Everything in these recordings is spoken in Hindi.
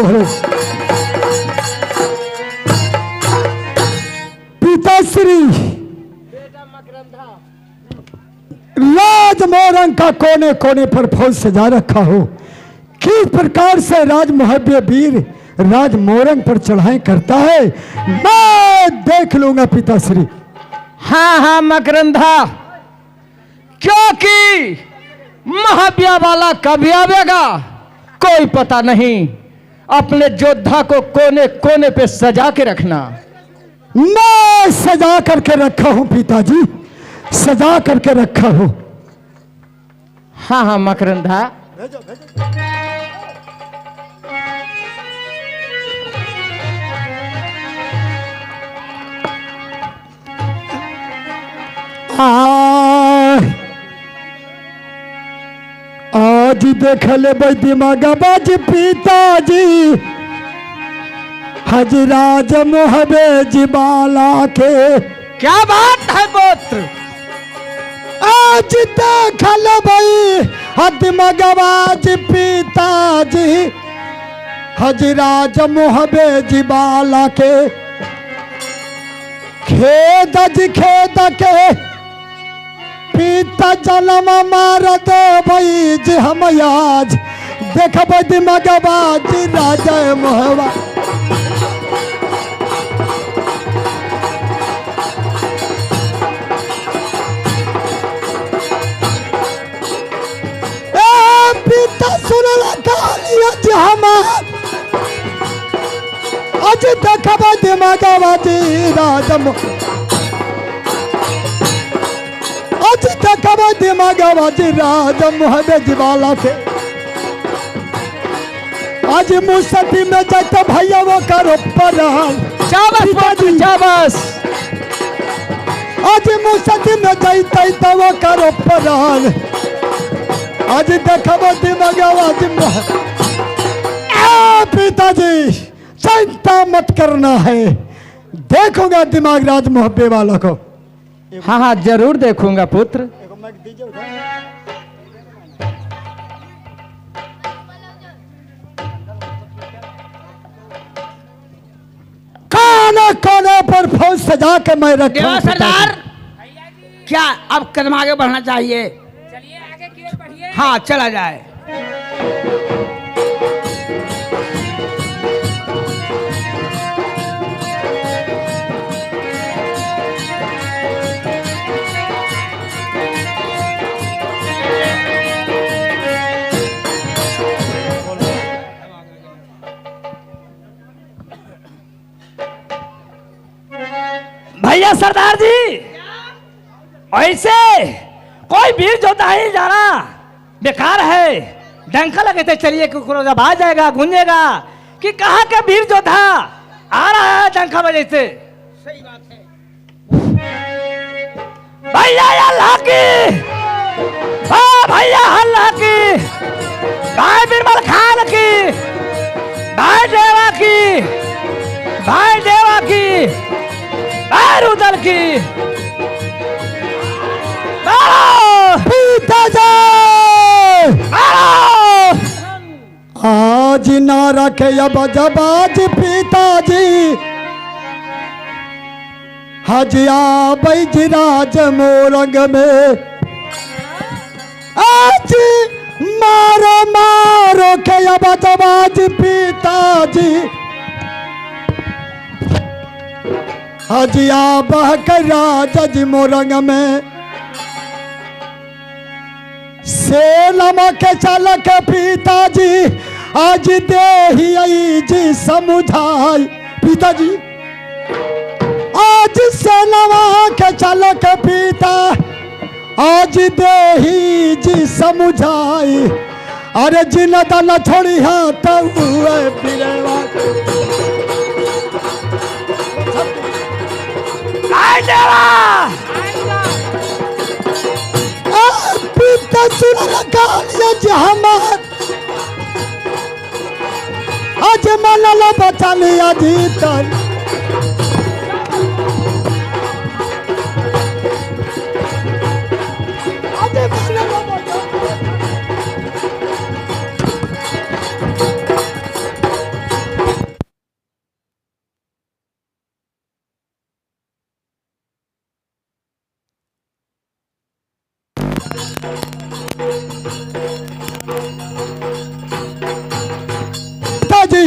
भरो। पिताश्री राज मोरंग का कोने कोने पर फौज सजा रखा हो, किस प्रकार से राज मुहब्बे वीर राज मोरंग पर चढ़ाई करता है, मैं देख लूंगा पिताश्री। हाँ हाँ मकरंधा, क्योंकि महाब्या वाला कभी आवेगा कोई पता नहीं। अपने योद्धा को कोने कोने पे सजा के रखना। मैं सजा करके रखा हूं पिताजी, सजा करके रखा हूं। हाँ हाँ मकरंधा, आज देख ले दिमाग बाज पिताजी हजराज मोहबे जिबाला के। क्या बात है पुत्र? आज देख ले दिमाग बाज पिताजी हजराज मोहबे जिबाला के। खेद जी खेद के पिता जन्म मार दे भाई जी हम आज देखब दिमागबाज राजा मोहबा। पिता सुन जी हम आज देखब दिमागबाज राजा आज देखब दिमागबाज राजा मोहबे जिबाला के। आज मुसदी में जाता भैया वो करो परान। शाबाश। आज मुसदी में जाता तो वो करो परान। आज देखब दिमागबाज पिताजी चिंता मत करना है, देखूंगा दिमाग राज मोहब्बे वालों को। हाँ हाँ जरूर देखूंगा पुत्र। कोने कोने पर फौज सजा के मैं रखा। सरदार क्या अब कदम आगे बढ़ना चाहिए? चलिए आगे की ओर बढ़िए। हाँ चला जाए। भैया सरदार जी, ऐसे कोई वीर योद्धा नहीं जाना बेकार है। डंका लगे थे, चलिए जब आ जाएगा गूंजेगा कि कहाँ के वीर योद्धा आ रहा है डंका बजे से। सही बात है भैया अल्लाह की, भैया अल्लाह की, भाई बिरबल खान की, भाई देवा की, भाई देवा की, भाई रुदल की। आज ना रखे अब जबाज पिताजी हजिया बैजराज मोरंग में। आज मारो मारो के अब जबाज पिताजी हजिया बहकर राज मोरंग में। सेलम के चालक पिताजी आज दे जी समुझाई। पिताजी आज सेलवा के चालक पिता आज दे जी समुझाई। अरे जिन दाना छोड़ी हाँ तब पिता सुन लगा आज मनला बचा लिया जीतन। पिताजी,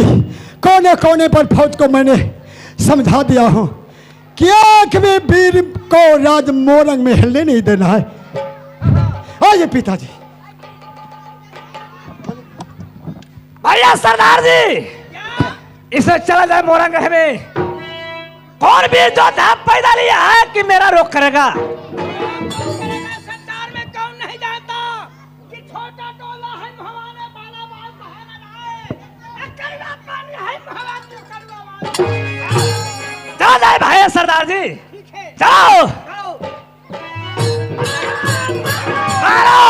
कोने कोने पर फौज को मैंने समझा दिया हूं कि एक भी वीर को राज मोरंग में हिलने नहीं देना है। आइए पिताजी। भैया सरदार जी, इसे चला जाए मोरंग में। कौन भी जो था पैदा लिया है कि मेरा रोक करेगा? संसार में कौन नहीं जानता कि छोटा टोला है भवाने बाला बाल बहाना लाए, करुणा पानी है भवानी करुणा वाला। चला जाए भैया सरदार जी, ठीक है, चलो। जाओ। मारो।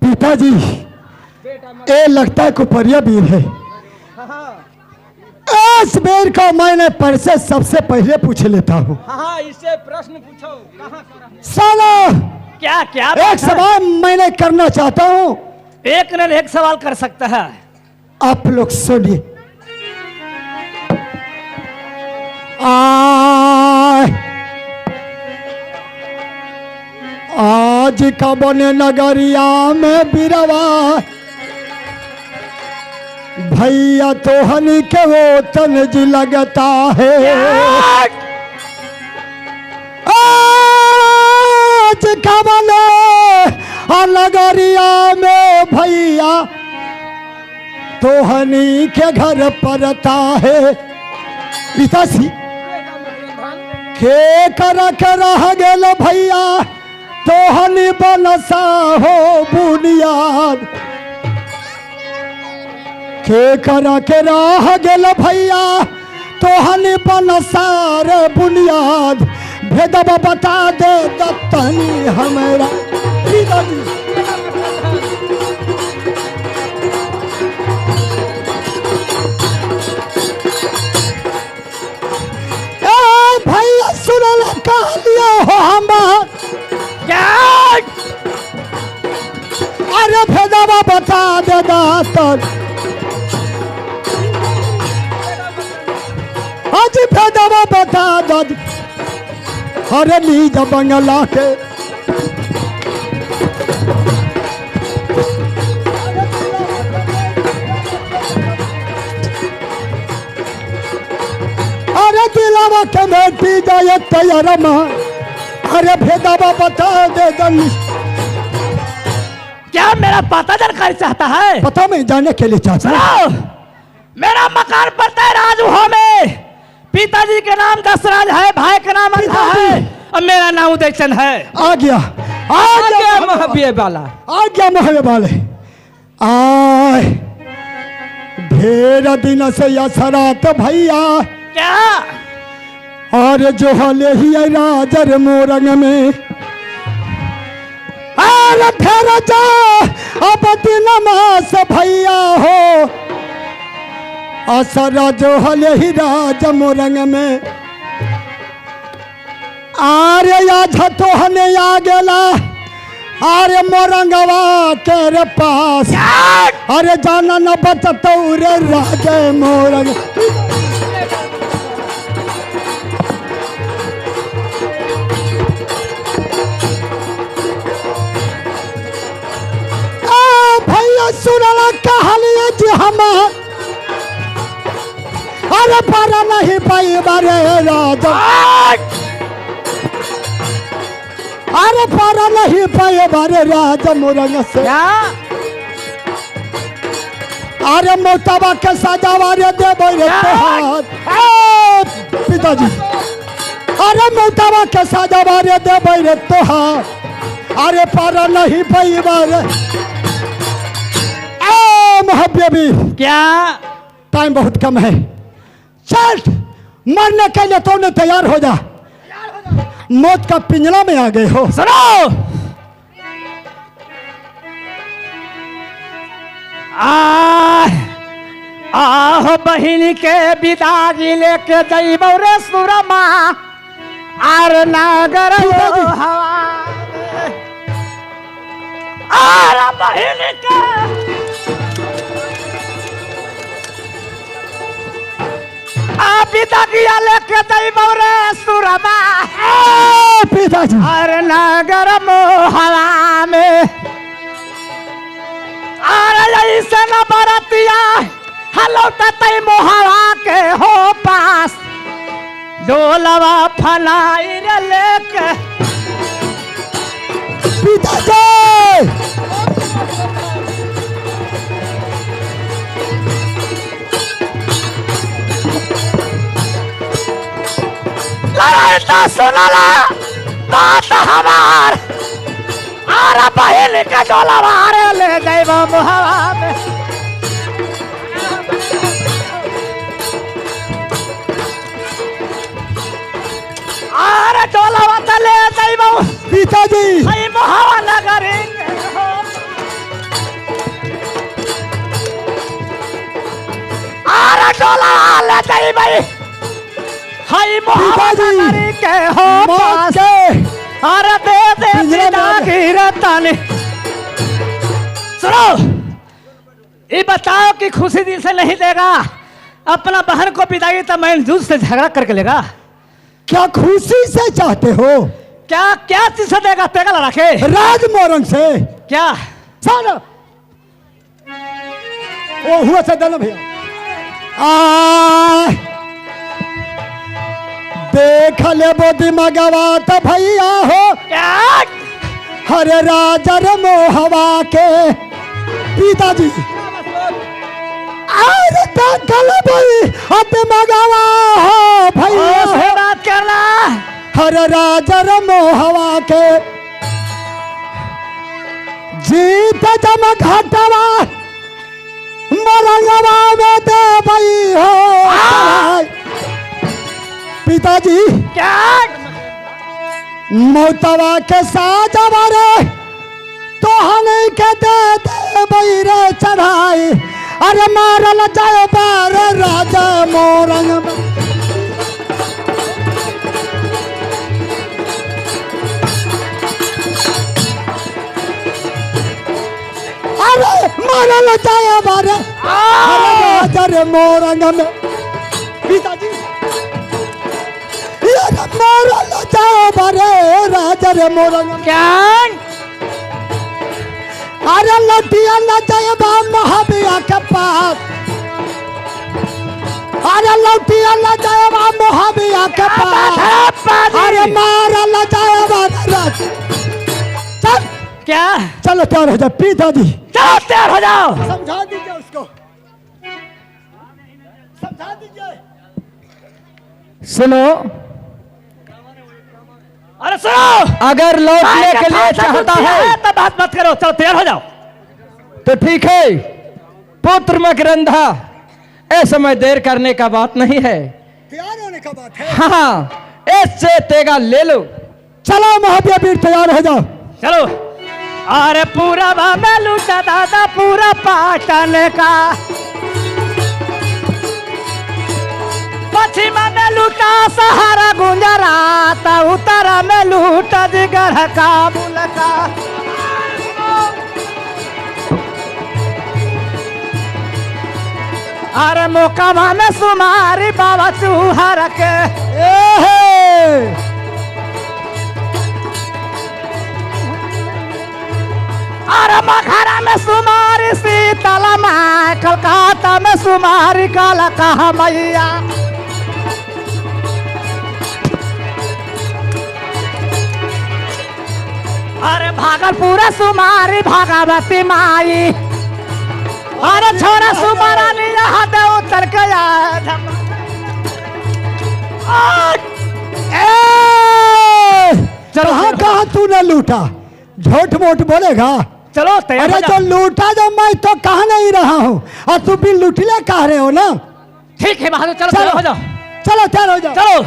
पिताजी, ये लगता है कुपरिया वीर है। इस वीर को मैंने पर से सबसे पहले पूछ लेता हूँ। हाँ, इससे प्रश्न पूछो, कहाँ से रहने? साला, क्या क्या एक बात है? सवाल मैंने करना चाहता हूँ। एक ने एक सवाल कर सकता है। आप लोग सुनिए। आज का बने नगरिया में बिरवा, भैया तो हनी के वो तनज लगता है। आज का बने नगरिया में भैया तो हनी के घर परता है। पिताजी, के कर के रह गेल भैया तो हनी बनसा हो बुनियाद। के कर के रह गेल भैया तो हनी बनसा रे बुनियाद। भेदबा बता दे दत्तनी हमारा। पिताजी, भैया सुनल कहानिया हो हमार। क्या? अरे भेदबा बता दे दातन। आज भेदबा बता दे। अरे लीज बंगला के अरे दिलावा के बेटी जाए तैयार मां। अरे भेदबा बता दे दनी। क्या मेरा पता जानकारी चाहता है? पता मैं जाने के लिए चाहता हूं। सुनो, मेरा मकान पड़ता है राजूहो में। पिताजी के नाम दशराज है, भाई का नाम अंधा है और मेरा नाम उदयचंद है। आ गया, आ गया महबीब वाला। आ गया मोहल्ले वाले। आए ढेर दिन से असरात भैया। क्या? और जो हले ही राजर मोरंग में। अरे ढेर जा अब दिन मास भैया हो। असरा जो हले ही राज मोरंग में। आरे आज तो हने आ गेला। अरे मोरंगवा के पास। अरे जाना न बचतो रे राजे मोरंग। भैया सुनला कहानी जी हमार। अरे पारा नहीं पाई बारे राजा। अरे पारा नहीं पाए बारे राजा मोरंग से। क्या? अरे मोतबा के सजावा रे देबो रे तोहार। पिताजी, अरे मोतबा के सजावा रे देबो रे तोहार। अरे पारा नहीं पाई बारे। महबीबी, क्या? टाइम बहुत कम है। चल मरने के लिए तो तैयार हो जा। मौत का पिंजरा में आ गए हो। सुनो, आह बहिनी के बिदागी लेके जइबो रे सुरमा। आर नागर पिताजी। हवा आर बहिन के पिता किया लेके दई बौरे सुरमा पिताजी और नगर मोहला में और ऐसे न बरतिया हलो तई मोहला के हो पास डोलवा फनाई रे लेके पिताजी लड़ाई सुनला बात हमार और बहिन का डोलवा रे ले जाइब मोहला में और डोलवा त ले जाइब पिताजी हई मोहवा नगरेंगे हो और डोलवा ले जाइब हई मोहवा पिताजी। नगरी के हो मौत पास के और दे दे पिंजरे में बिना आ गए। गिरतन सुनो ये बताओ कि खुशी दिल से नहीं देगा अपना बहन को पिताई तो मैं जूस से झगड़ा करके लेगा क्या खुशी से चाहते हो? क्या क्या चीज से देगा पेगा लड़ा के राज मोरंग से क्या सारा ओ हुआ से दल भैया आ देख ले बोधी मगवा तो भैया हो क्या हरे राजर मोहवा के पिताजी अरे देख ले भाई अब मगवा हो भैया से बात करना हर राजर मोहवा के जीत जम घटवा मरंगवा में दे भई हो पिताजी क्या मौतवा के साजवा रे तो हमें के दे भई रे चढ़ाई अरे मारल जाए बार राजा मोरंग में अरे मारल जाए बार राजा मोरंग में पिताजी ये मारल जाए बार राजा मोरंग में क्या अरे लटिया न जाए बा महाबिया के पास अरे लटिया न जाए बा महाबिया के पास अरे मारा न जाए बा राज चल क्या चलो तैयार हो जाओ पिताजी चलो तैयार हो जाओ समझा दीजिए उसको समझा दीजिए सुनो अरे सुनो अगर लौटने के लिए चाहता है तो बात मत करो चलो तैयार हो जाओ तो ठीक है पुत्र मकरंधा ऐ समय देर करने का बात नहीं है तैयार होने का बात है हाँ इससे तेगा ले लो चलो महाबिया वीर तैयार हो जाओ चलो अरे पूरा में लूटा दादा पूरा पाटन का पश्चिम में लूटा सहारा गुजरात उत्तर में लूटा दिगढ़ काबुल का अरे मोकामा में सुमारी बाबा चूहर के अरे मखरा में सुमारी शीतला माँ कलकत्ता में सुमारी काला कहा मैया अरे भागलपुर सुमारी भागवती माई अरे छोरा सुमारा नहीं यहाँ दे उतर के कहाँ कहाँ तूने लूटा झूठ मूठ बोलेगा चलो तैयार अरे हो जो जाओ। लूटा जो मैं तो कहा नहीं रहा हूँ और तू भी लुटले कह रहे हो ना ठीक है बहादुर चलो चलो तैयार हो जाओ चलो तैयार हो जाओ चलो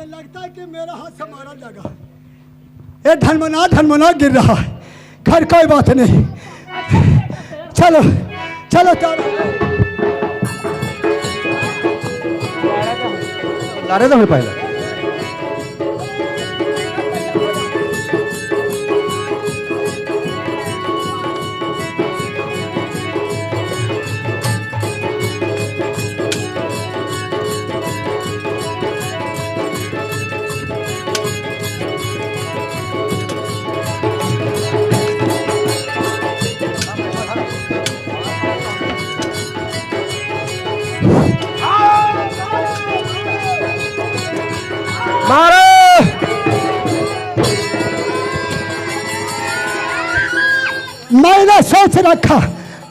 लगता है कि मेरा हाथ से मारा जाएगा। ये ढनमना गिर रहा है। खैर कोई बात नहीं, चलो चलो लारे तो पहले मारो। मैंने सोच रखा,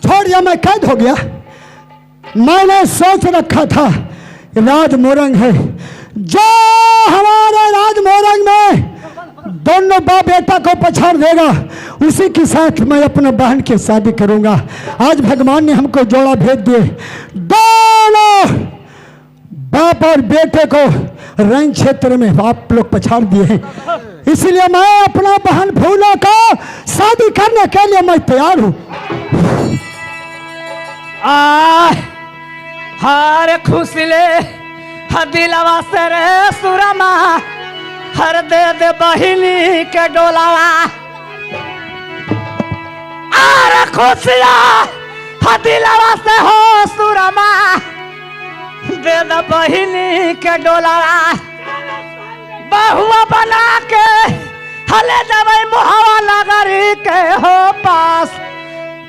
छोड़ या मैं कैद हो गया। मैंने सोच रखा था राज मोरंग है, जो हमारे राज मोरंग में दोनों बाप बेटा को पछाड़ देगा, उसी के साथ मैं अपने बहन की शादी करूंगा। आज भगवान ने हमको जोड़ा भेज दिए, दोनों बाप और बेटे को रंग क्षेत्र में आप लोग पछाड़ दिए हैं। इसलिए मैं अपना बहन फूलों को शादी करने के लिए मैं तैयार हूं। हर खुशले दिलवा से रे सुरमा, हर दे बहिनी के डोलावा। अरे खुशिया दिलवा से हो सुरमा, दे बहिनी के डोलावा। बहुआ बना के हले जबै मुहावा नगरी के हो पास,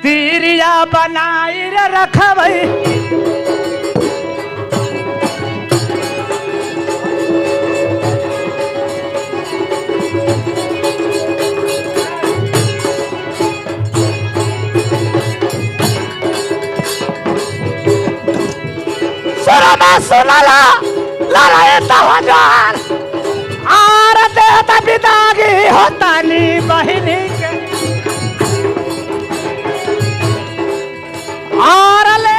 तीरिया बनाई रे रखबै। सुनला लड़ाई तहजार, आर देता पितागी होता नी बहिनी के। आर ले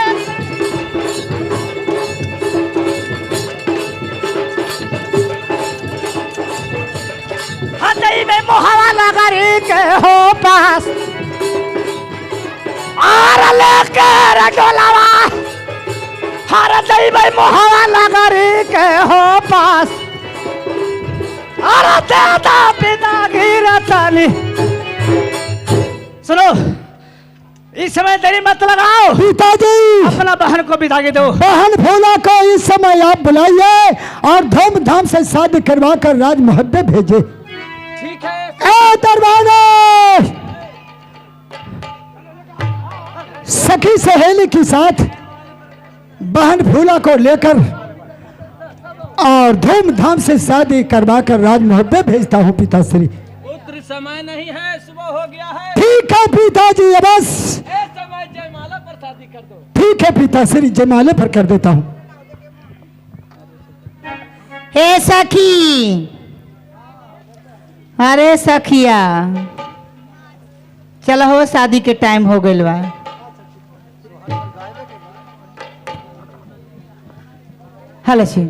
हजई में मुहावा नगरी के हो पास, आर लेके रडोलावा। हर भाई मुहावा नगरी के हो पास, अरे देता पिता गिरतनी। सुनो, इस समय देरी मत लगाओ पिताजी, अपना बहन को विदाई दो। बहन फूला को इस समय आप बुलाइए और धूमधाम से शादी करवा कर राज महल भेजे। ठीक है। ए दरबार, सखी सहेली के साथ बहन फूला को लेकर और धूमधाम से शादी करवा कर राजमहल में भेजता हूँ पिताश्री। पुत्र समय नहीं है, सुबह हो गया है। ठीक है पिताजी, बस समय जयमाला पर शादी कर दो। ठीक है पिताश्री, जयमाले पर कर देता हूँ। हे सखी, अरे सखिया, चलो हो शादी के टाइम हो गइल बा। हेलो छी,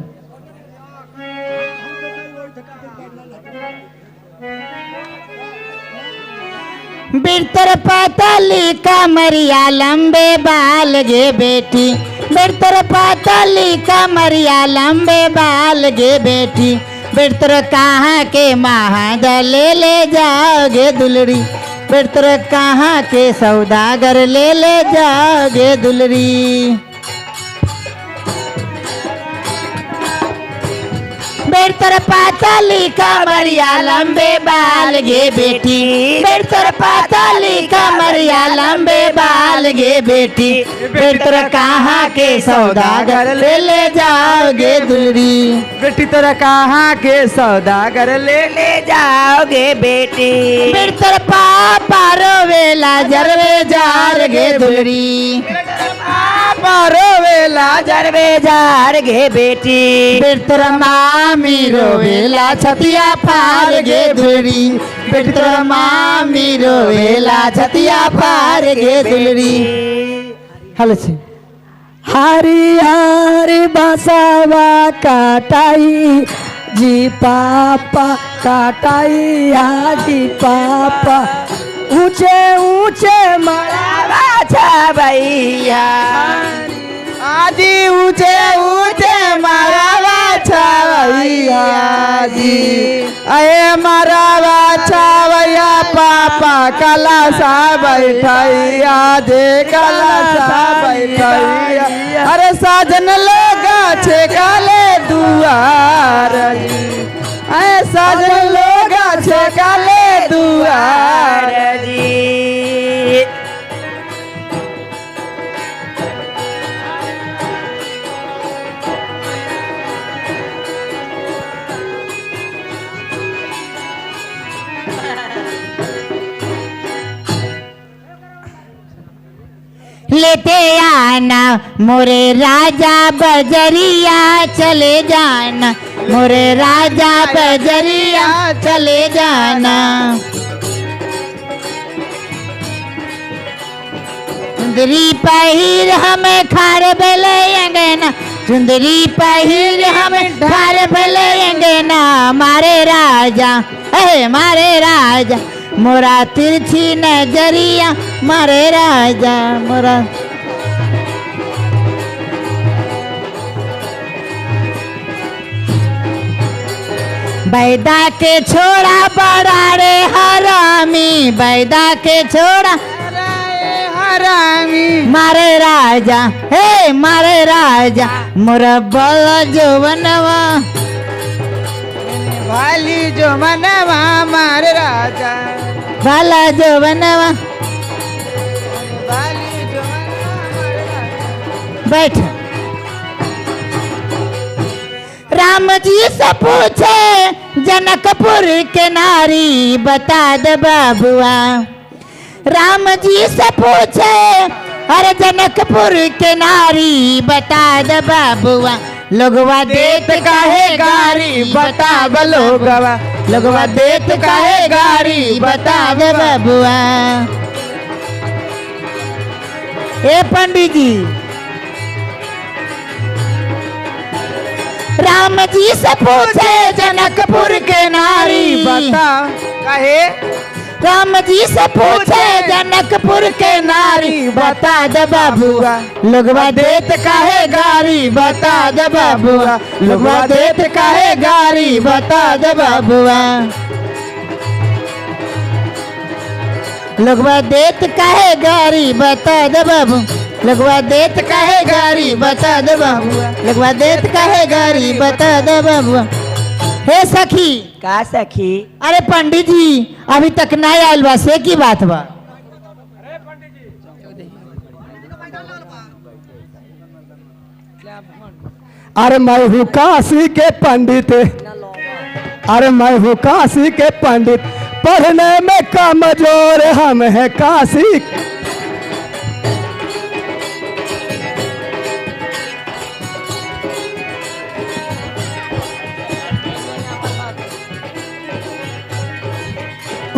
बिरतर पातली कमरिया लंबे बाल गे बेटी, बिरतर पातली कमरिया लंबे बाल गे बेटी। बिरतर कहाँ के महादर ले जाओगे दुलरी, बिरतर कहाँ के सौदागर ले जाओगे दुलरी। बिरतर पातली कमरिया लंबे बाल गे बेटी, बिरतर पातली कमरिया लंबे बाल गे बेटी। बिरतर कहाँ के सौदागर ले जाओगे दुलरी, बेटी तोरा कहाँ के सौदागर ले जाओगे बेटी। बिरतर पापा रोवेला जरवे जार गे दुलरी, रोवेला जरवे जार गे बेटी। बिरतर मामी रोवेला छतिया फार गे दुलरी, बिरतर मामी रोवेला छतिया फार गे दुलरी। हेलो छी, हरी हरी बसवा काटाई जी पापा काटाइया जी पापा ऊंचे ऊंचे मरावा छवैया आजी ऊंचे ऊंचे मरावा छवैया जी अये मरावा छवैया पापा कला सा बैठैया जे कला सा बैठैया अरे साजन लोग छे काले दुआर अरे साजन लोग छे काले दुआर जी लेते आना मोरे राजा बजरिया चले जाना मोरे राजा बजरिया चले जाना चुंदरी पहिर हमें खार भले अंगना चुंदरी पहिर हमें खार भले अंगना मारे राजा मारे राजा मोरा तिरछी नजरिया मारे राजा मोरा बैदा के छोड़ा बड़ा रे हरामी बैदा के छोड़ा हरामी मारे राजा मारे राजा मोरा बड़ा जवनवा वाली जो मनवा मारे राजा वाला जो मनवा वाली जो मनवा बैठ राम जी से पूछे जनकपुर के नारी बता दे बाबुआ राम जी से पूछे अरे जनकपुर के नारी बता दे बाबुआ लोगवा देत काहे गारी बता लोगवा देत काहे गारी बता दे बाबुआ ए पंडित जी राम जी से पूछे जनकपुर के नारी बता काहे राम जी से पूछे जनकपुर के नारी बता दे बाबुआ लोगवा देत काहे गारी बता दे बाबुआ लोगवा देत काहे गारी बता दे बाबुआ लोगवा देत काहे गारी बता दे बाबू लोगवा देत काहे गारी बता दे बाबुआ लोगवा देत काहे गारी बता दे बाबुआ हे सखी का सखी अरे पंडित जी अभी तक नहीं आयल बा से की बात बा अरे मैं हूँ काशी के पंडित अरे मैं हूँ काशी के पंडित पढ़ने में कमजोर हम है काशी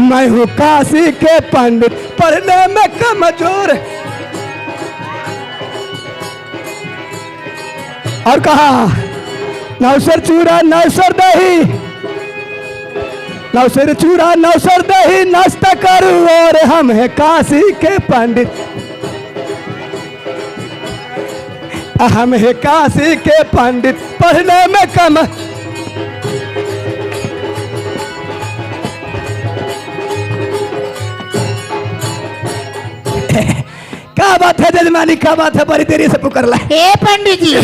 मैं हूँ काशी के पंडित पढ़ने में कमजोर और कहा नौसर चूड़ा नौसर दही नौसर चूड़ा नौसर दही नाश्ता करूँ और हम है काशी के पंडित हम है काशी के पंडित पढ़ने में कम क्या बात है जजमानी क्या बात है बड़ी देरी से पुकार ला हे पंडित जी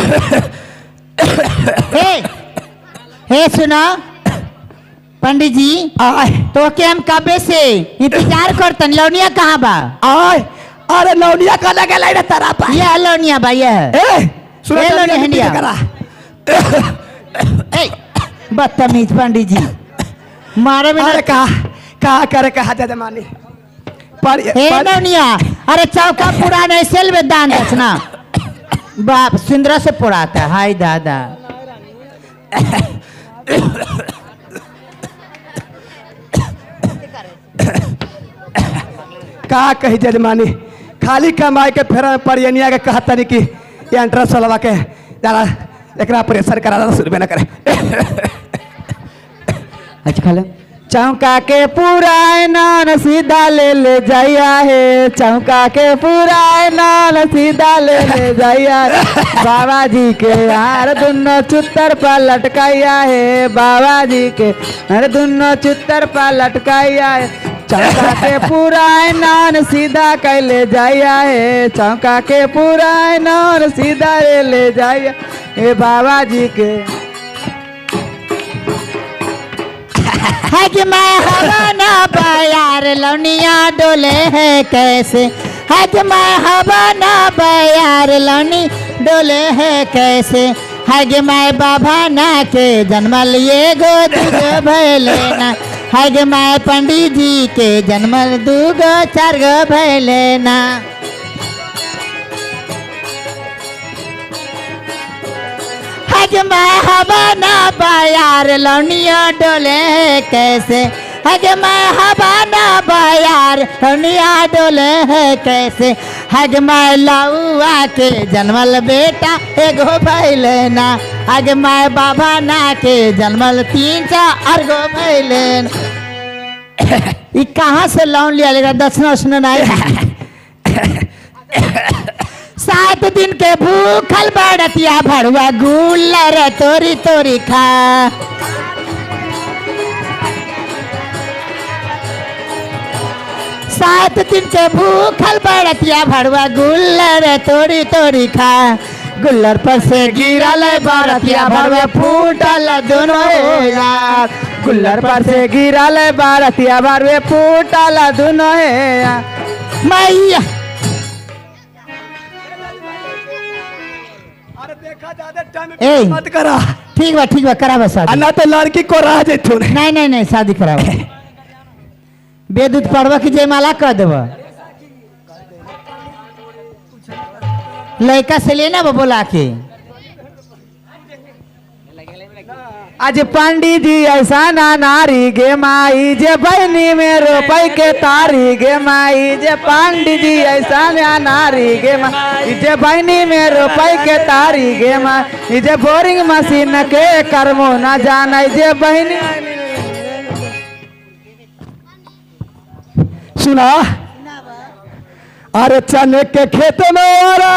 हे सुना पंडित जी आय तो के हम कबे से इंतजार करतन लौनिया कहाँ बा आय अरे लौनिया का लगे लाइट तारा पा ये लौनिया बा ये सुनो ए, लौनिया हंडिया करा बदतमीज पंडित जी मारे बिना अरे कहा करे कहा जजमानी हे लौनिया अरे चौका पुराने सेल में दान रचना बाप सिंदरा से पुराता हाय दादा का कही जजमानी खाली कमाई के फेरा परियनिया के कहता नहीं कि ये इंटरेस्ट वाला के जरा एकरा प्रेशर करा शुरू न करे अच्छा खा ले। चौका के पूरा नान सीधा ले जाइया है, चौका के पूरा नान सीधा ले जाइया है। बाबा जी के यार दोनों चुत्तर पर लटकाइया है, बाबा जी के यार दोनों चुत्तर पर लटकाइया है। चौका के पूरा नान सीधा कैले जाइया है, चौका के पूरा नान सीधा ले जाइया ए बाबा जी के। है कि मैं हवा ना बयार लौनिया डोले है कैसे, है कि मैं हवा ना बयार लौनी डोले है कैसे। है कि मैं बाबा ना के जन्मल ये गोदी भैलेना, है कि मैं पंडित जी के जन्मल 2 गो 4 गो भैलेना। है कि मैं हवा ना बयार लौनिया डोले कैसे, है कि मैं हवा ना बयार लौनिया डोले है कैसे। है कि मैं लौआ के जन्मल बेटा एगो भैलेना, है कि मैं बाबा ना के जन्मल 3 4 गो भैलेना। ये कहाँ से लोन लिया लेगा, दक्षिणा उसने नहीं। 7 दिन के भूखल बड़तिया भड़ुआ गुल्लर तोरी तोरी खा। 7 दिन के भूखल बड़तिया भड़ुआ गुल्लर तोरी तोरी खा। गुल्लर पर से गिरल बड़तिया भड़ुआ फूटल दोनों यार, गुल्लर पर से गिरल बड़तिया भड़ुआ फूटल दोनों यार। मैया ए मत करा, ठीक बा करा बस शादी। अन्ना तो लड़की को राह जेतु नहीं शादी करा बेदूत पड़वा की जयमाला कर देव। लड़का से लेना वो बोला के आज पंडित जी ऐसा ना नारी गे माई जे बहनी में रोपई के तारी गे माई, जे पंडित जी ऐसा ना नारी गे माई जे बहनी में रोपई के तारी गे माई, जे बोरिंग मशीन के कर्मो ना जाने जे बहनी। सुना, अरे चने के खेत में वारा,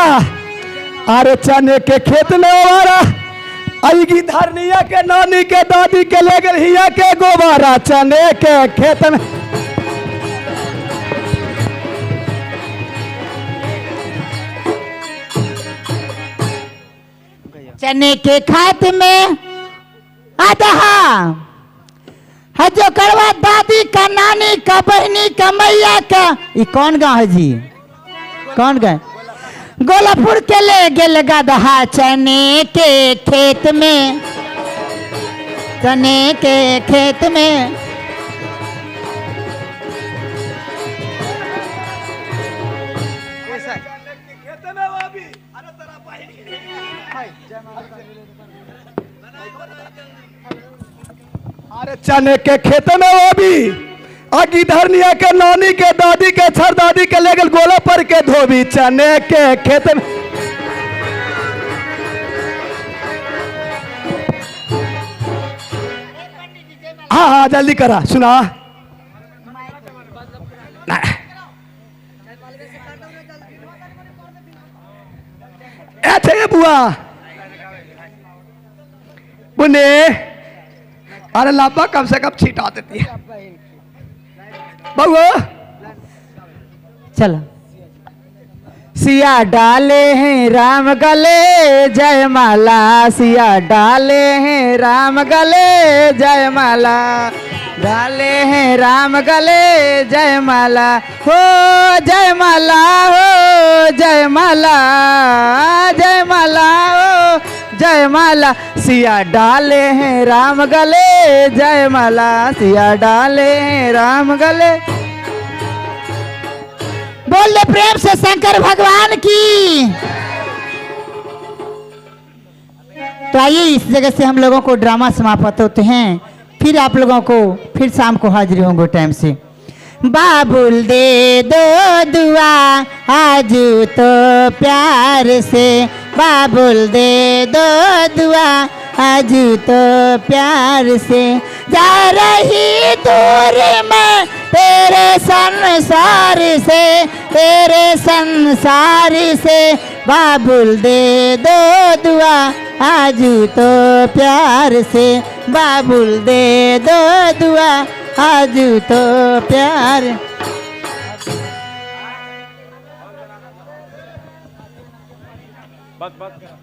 अरे चने के खेत में वारा अगी धरनिया के नानी के दादी के ले गल हिया के गोबारा। चने के खेत में चने के खात में आदहा है जो करवा दादी का नानी का बहनी का मैया का। ये कौन गाँव है जी, कौन गाँव? गोलापुर के ले गेल गदहा चने के खेत में, चने के खेत में। अरे चने के खेत में वो भी अगी धरनिया के नानी के दादी के छर दादी के ले गल गोला पर के धोबी। चने के खेत में हाँ जल्दी करा। सुना, ऐसे बुआ बुने, अरे लाभा कम से कम छिटा देती है बउआ। चलो सिया डाले हैं राम गले जयमाला, सिया डाले हैं राम गले जयमाला, डाले हैं राम गले जयमाला हो जयमाला हो जयमाला, जयमाला हो जयमाला। सिया डाले हैं राम गले जयमाला, सिया डाले हैं राम गले। बोल दे प्रेम से शंकर भगवान की। तो आइए इस जगह से हम लोगों को ड्रामा समाप्त होते हैं, फिर आप लोगों को फिर शाम को हाजिर होंगे टाइम से। बाबुल दे दो दुआ आज तो प्यार से, बाबुल दे दो दुआ आजू तो प्यार से जा रही दूर में तेरे संसार से, तेरे संसार से बाबुल दे दो दुआ आजू तो प्यार से, बाबुल दे दो दुआ आजू तो प्यार। बस